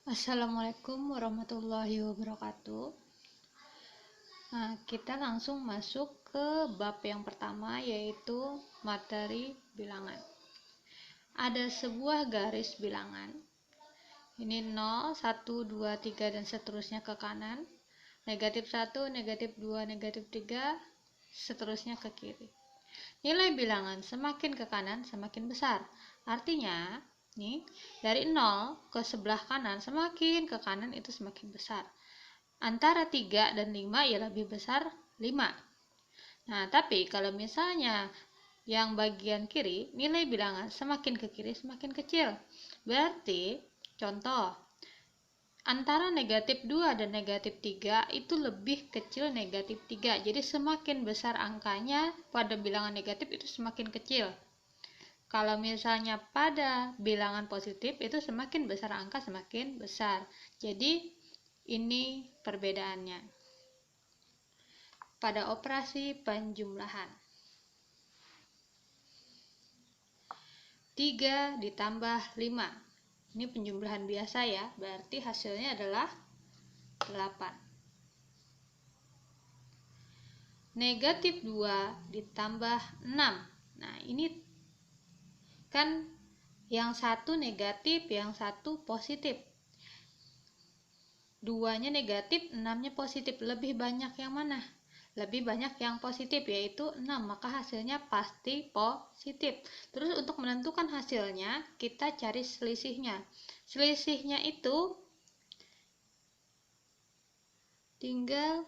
Assalamualaikum warahmatullahi wabarakatuh. Nah, kita langsung masuk ke bab yang pertama, yaitu materi bilangan. Ada sebuah garis bilangan. Ini 0, 1, 2, 3 dan seterusnya ke kanan. Negatif 1, negatif 2, negatif 3, seterusnya ke kiri. Nilai bilangan semakin ke kanan semakin besar. Artinya, nih, dari 0 ke sebelah kanan semakin ke kanan itu semakin besar. Antara 3 dan 5 ya lebih besar 5. Nah, tapi kalau misalnya yang bagian kiri, nilai bilangan semakin ke kiri semakin kecil. Berarti, contoh, antara negatif 2 dan negatif 3 itu lebih kecil negatif 3. Jadi semakin besar angkanya pada bilangan negatif itu semakin kecil. Kalau misalnya pada bilangan positif itu semakin besar angka semakin besar. Jadi ini perbedaannya. Pada operasi penjumlahan, 3 ditambah 5. Ini penjumlahan biasa ya, berarti hasilnya adalah 8. Negatif 2 ditambah 6. Nah, ini kan yang satu negatif, yang satu positif. 2-nya negatif, 6-nya positif. Lebih banyak yang mana? Lebih banyak yang positif, yaitu 6. Maka hasilnya pasti positif. Terus untuk menentukan hasilnya, kita cari selisihnya. Selisihnya itu tinggal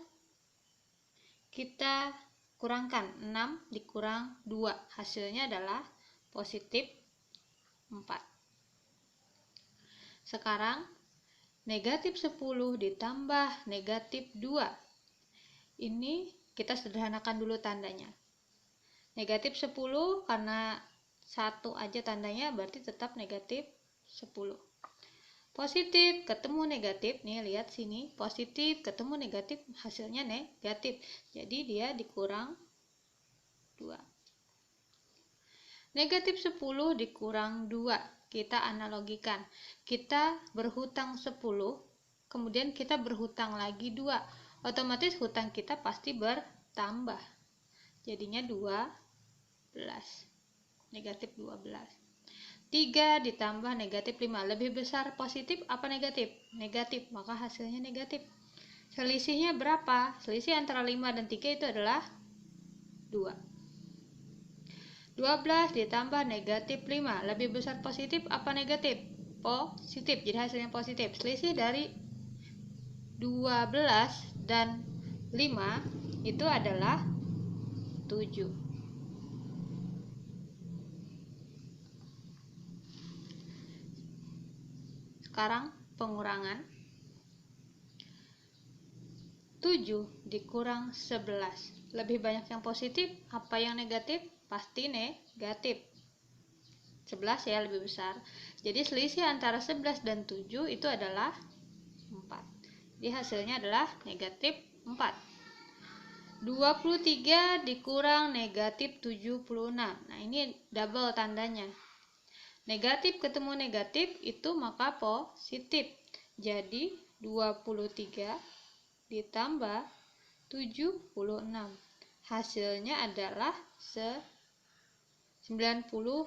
kita kurangkan. 6 dikurang 2. Hasilnya adalah positif 4. Sekarang negatif 10 ditambah negatif 2. Ini kita sederhanakan dulu tandanya. Negatif 10 karena satu aja tandanya berarti tetap negatif 10. Positif ketemu negatif, nih lihat sini, positif ketemu negatif hasilnya negatif. Jadi dia dikurang 2. Negatif 10 dikurang 2. Kita analogikan. Kita berhutang 10, kemudian kita berhutang lagi 2. Otomatis hutang kita pasti bertambah. Jadinya 12. Negatif 12. 3 ditambah negatif 5. Lebih besar positif apa negatif? Negatif, maka hasilnya negatif. Selisihnya berapa? Selisih antara 5 dan 3 itu adalah 2. 12 ditambah negatif 5. Lebih besar positif apa negatif? Positif, jadi hasilnya positif. Selisih dari 12 dan 5 itu adalah 7. Sekarang pengurangan. 7 dikurang 11. Lebih banyak yang positif apa yang negatif? Pasti negatif. 11 ya lebih besar. Jadi selisih antara 11 dan 7 itu adalah 4. Jadi hasilnya adalah negatif 4. 23 dikurang negatif 76. Nah, ini double tandanya. Negatif ketemu negatif itu maka positif. Jadi 23 ditambah 76. Hasilnya adalah 99.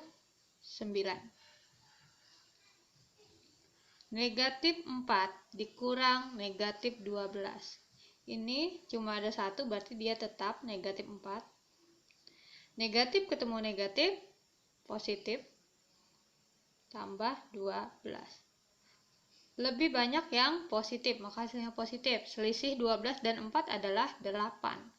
Negatif 4 dikurang negatif 12. Ini cuma ada satu, berarti dia tetap negatif 4. Negatif ketemu negatif, positif, tambah 12. Lebih banyak yang positif, maka hasilnya positif. Selisih 12 dan 4 adalah 8.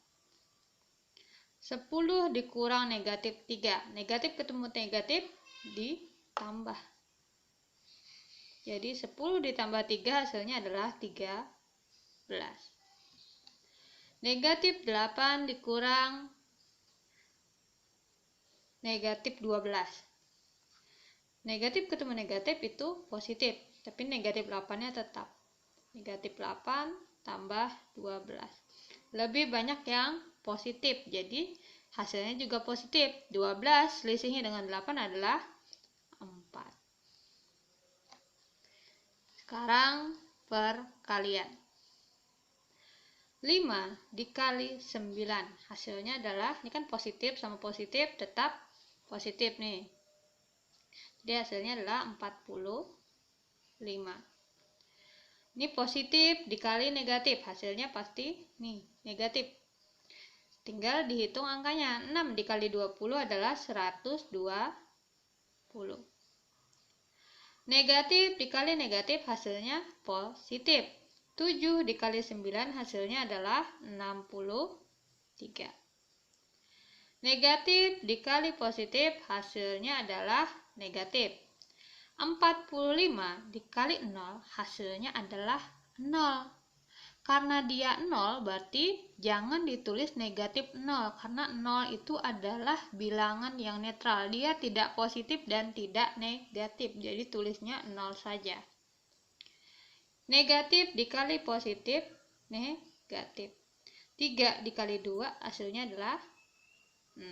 10 dikurang negatif 3. Negatif ketemu negatif, ditambah. Jadi 10 ditambah 3 hasilnya adalah 13. Negatif 8 dikurang negatif 12. Negatif ketemu negatif itu positif, tapi negatif 8-nya tetap. Negatif 8 tambah 12. Lebih banyak yang positif, jadi hasilnya juga positif. 12 selisihnya dengan 8 adalah 4. Sekarang perkalian. 5 dikali 9 hasilnya adalah, ini kan positif sama positif tetap positif nih, jadi hasilnya adalah 45. Ini positif dikali negatif, hasilnya pasti nih negatif, tinggal dihitung angkanya. 6 dikali 20 adalah 120. Negatif dikali negatif hasilnya positif. 7 dikali 9 hasilnya adalah 63. Negatif dikali positif hasilnya adalah negatif. 45 dikali 0 hasilnya adalah 0. Karena dia 0 berarti jangan ditulis negatif 0, karena 0 itu adalah bilangan yang netral. Dia tidak positif dan tidak negatif, jadi tulisnya 0 saja. Negatif dikali positif negatif. 3 dikali 2 hasilnya adalah 6.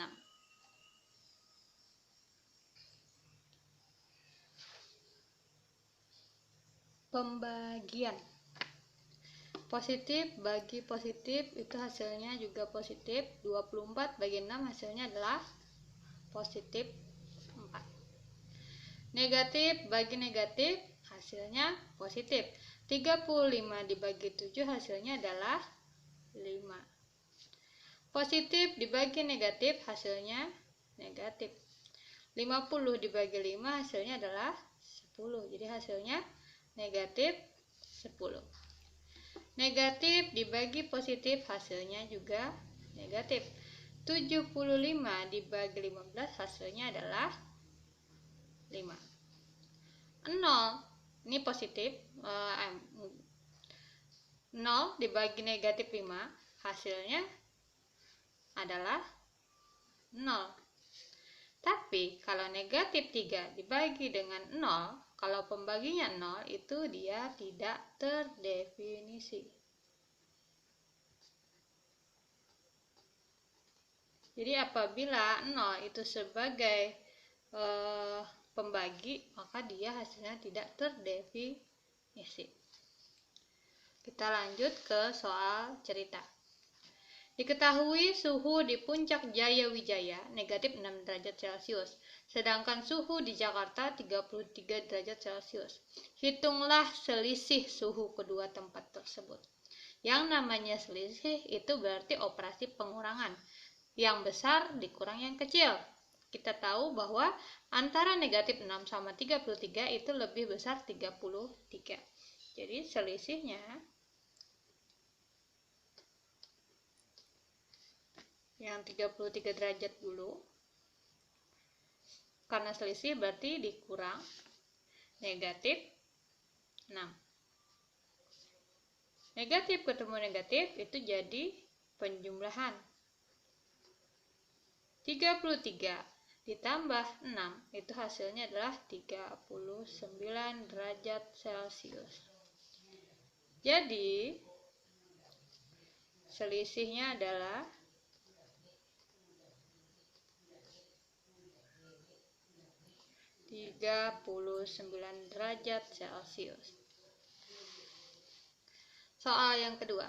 Pembagian. Positif bagi positif itu hasilnya juga positif. 24 bagi 6 hasilnya adalah positif 4. Negatif bagi negatif hasilnya positif. 35 dibagi 7 hasilnya adalah 5. Positif dibagi negatif hasilnya negatif. 50 dibagi 5 hasilnya adalah 10. Jadi hasilnya negatif 10. Negatif dibagi positif hasilnya juga negatif. 75 dibagi 15 hasilnya adalah 5. 0 ini positif, 0 dibagi negatif 5 hasilnya adalah 0. Tapi kalau negatif 3 dibagi dengan 0, kalau pembaginya 0 itu dia tidak terdefinisi. Jadi apabila 0 itu sebagai pembagi, maka dia hasilnya tidak terdefinisi. Kita lanjut ke soal cerita. Diketahui suhu di puncak Jaya Wijaya negatif 6 derajat Celcius, sedangkan suhu di Jakarta 33 derajat Celcius. Hitunglah selisih suhu kedua tempat tersebut. Yang namanya selisih itu berarti operasi pengurangan. Yang besar dikurang yang kecil. Kita tahu bahwa antara negatif 6 sama 33 itu lebih besar 33. Jadi selisihnya yang 33 derajat dulu, karena selisih berarti dikurang negatif 6. Negatif ketemu negatif itu jadi penjumlahan. 33 ditambah 6 itu hasilnya adalah 39 derajat Celcius. Jadi selisihnya adalah 39 derajat Celcius. Soal yang kedua.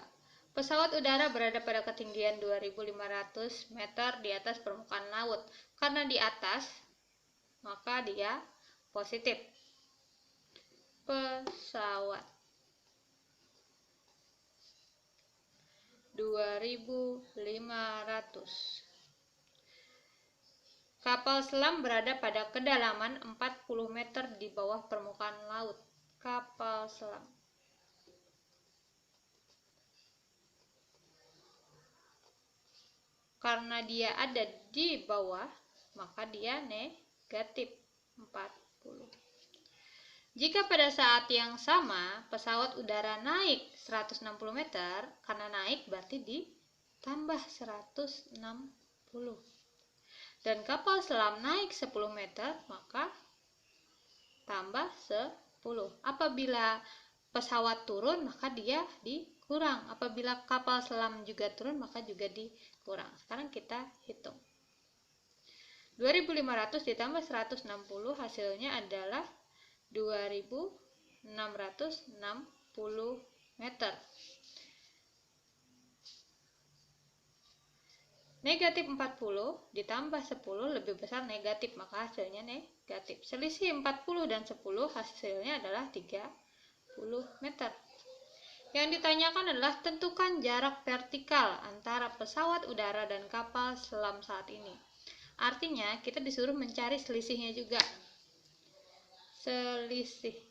Pesawat udara berada pada ketinggian 2.500 meter di atas permukaan laut. Karena di atas, maka dia positif. Pesawat 2.500. Kapal selam berada pada kedalaman 40 meter di bawah permukaan laut. Kapal selam. Karena dia ada di bawah, maka dia negatif 40. Jika pada saat yang sama pesawat udara naik 160 meter, karena naik berarti ditambah 160. Dan kapal selam naik 10 meter, maka tambah 10. Apabila pesawat turun, maka dia dikurang. Apabila kapal selam juga turun, maka juga dikurang. Sekarang kita hitung. 2.500 ditambah 160 hasilnya adalah 2.000 660 meter. Negatif 40 ditambah 10 lebih besar negatif, maka hasilnya negatif. Selisih 40 dan 10 hasilnya adalah 30 meter. Yang ditanyakan adalah tentukan jarak vertikal antara pesawat udara dan kapal selam saat ini. Artinya kita disuruh mencari selisihnya juga. Selisih.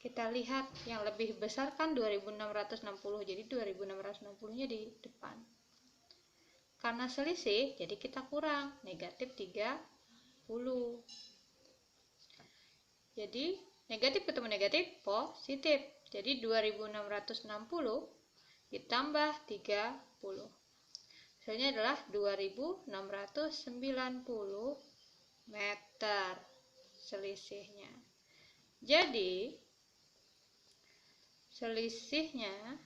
Kita lihat yang lebih besar kan 2660, jadi 2660-nya di depan. Karena selisih, jadi kita kurang, negatif 30. Jadi, negatif ketemu negatif, positif. Jadi, 2660 ditambah 30. Hasilnya adalah 2690 meter selisihnya. Jadi, selisihnya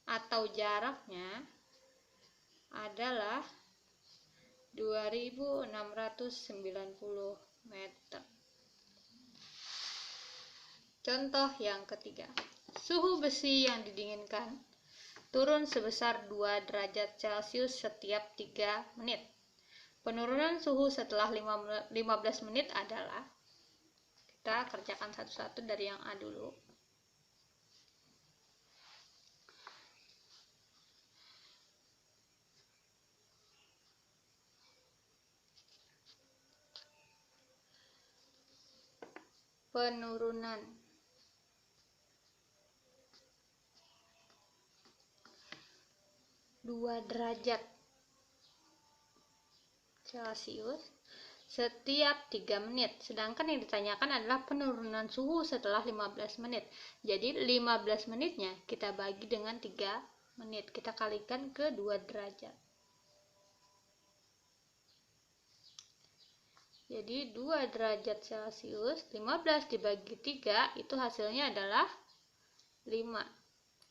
atau jaraknya adalah 2690 meter. Contoh yang ketiga, suhu besi yang didinginkan turun sebesar 2 derajat Celcius setiap 3 menit. Penurunan suhu setelah 15 menit adalah, kita kerjakan satu-satu dari yang A dulu. Penurunan 2 derajat Celcius setiap 3 menit. Sedangkan yang ditanyakan adalah penurunan suhu setelah 15 menit. Jadi 15 menitnya kita bagi dengan 3 menit. Kita kalikan ke 2 derajat. Jadi 2 derajat Celcius 15 dibagi 3 itu hasilnya adalah 5.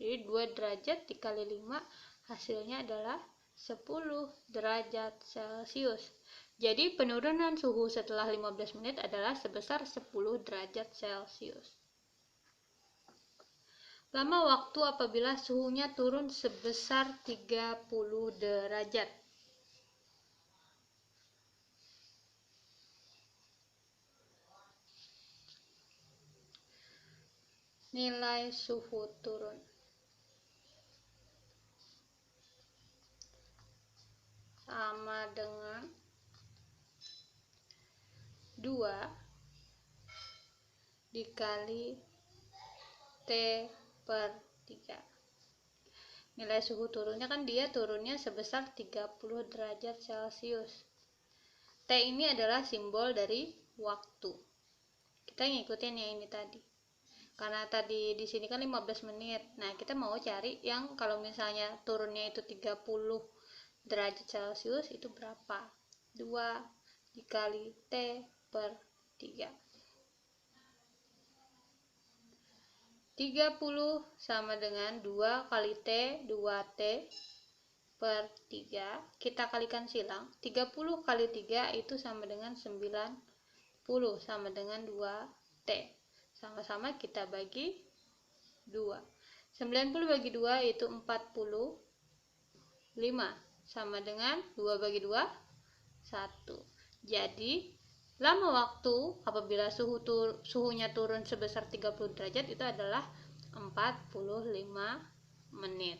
Jadi 2 derajat dikali 5 hasilnya adalah 10 derajat Celcius. Jadi penurunan suhu setelah 15 menit adalah sebesar 10 derajat Celcius. Lama waktu apabila suhunya turun sebesar 30 derajat. Nilai suhu turun sama dengan 2 dikali T per 3. Nilai suhu turunnya kan dia turunnya sebesar 30 derajat Celcius. T ini adalah simbol dari waktu. Kita ngikutin yang ini tadi. Karena tadi di sini kan 15 menit. Nah, kita mau cari yang kalau misalnya turunnya itu 30 derajat Celcius itu berapa? 2 dikali T per 3. 30 sama dengan 2 kali T, 2T per 3. Kita kalikan silang. 30 kali 3 itu sama dengan 90, sama dengan 2T. Sama-sama kita bagi 2. 90 bagi 2 itu 45. Sama dengan 2 bagi 2, 1. Jadi, lama waktu apabila suhunya turun sebesar 30 derajat itu adalah 45 menit.